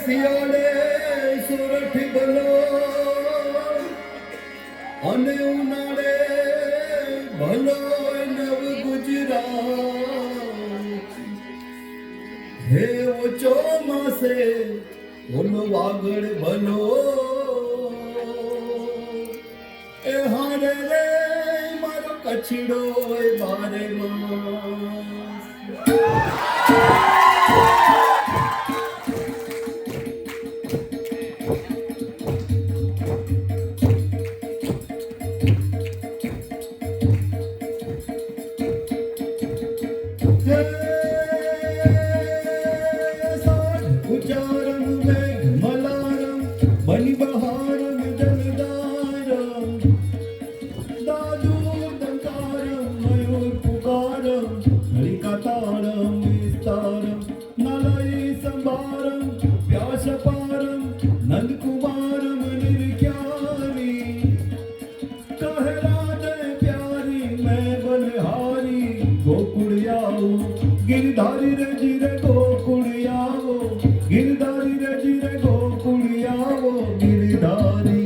શિયાળે સુરઠ બલો અને ઉનાળે ભલો નવ ગુજરાત હે ઓ ચોમાસે ઓલો વાગડ ભલો એ હારે રે મારો કચડો બારે માં गिरधारी रे जीरे गोकुड़ियाओ गिरधारी रे जीरे गोकुड़ियाओ गिरधारी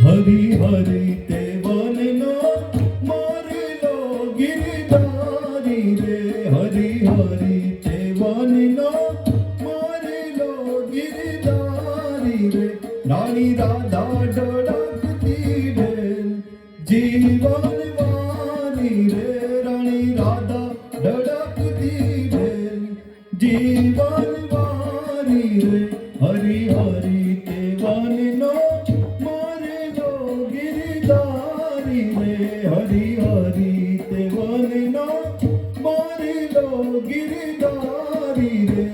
हरी हरी ते वनो मारी लो गिरधारी रे हरी हरी ते वनो मारी लो गिरधारी रे रानी राधा डड़कती ढेल जीवन वाली रे रानी राधा डड़कती ढेल जीवन वाली रे हरी हरी ते वनो हरी हरी ते वनो मारी लो गिरधारी रे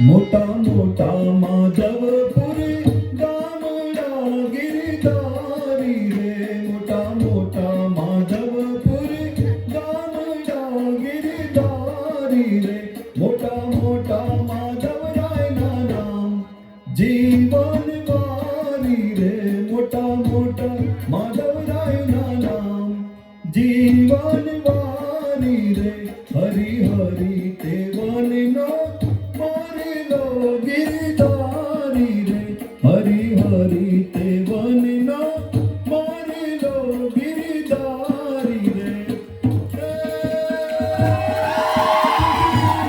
मोटा मोटा माधवपुर गामड़ा गिरधारी रे मोटा मोटा माधवपुर गामड़ा गिरधारी रे मोटा मोटा माधवराय ना नाम जीवन वाली रे मोटा मोटा माधवराय ना नाम जीवन वाली रे हरी हरी ते वनो मारी लो गिरधारी रे हरी हरी ते वनो मारी लो गिरधारी रे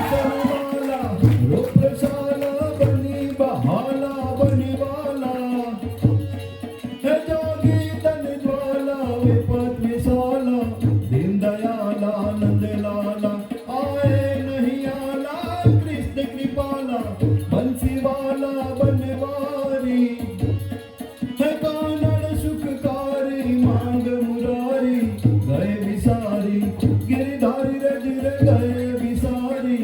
सरवाला रूपशाला बनी बहाला बनीवाला हे जोगी तन ज्वाला विपत विशाला दीन दयाला नंद लाला आए नहीं आला कृष्ण कृपाला बंसी वाला बनवारी है कानड़ सुखकारी मांग मुरारी गए विसारी गिरधारी रे जिरे गए विसारी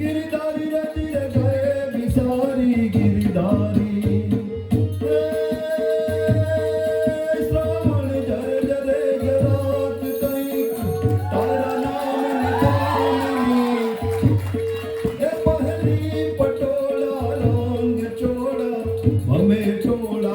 गिरधारी रे जिरे गए विसारी गिरधारी श्रावण जय जरे जरात कहीं तारा नाम निकाली पहली पटोला रंग चोड़ा हमें टोला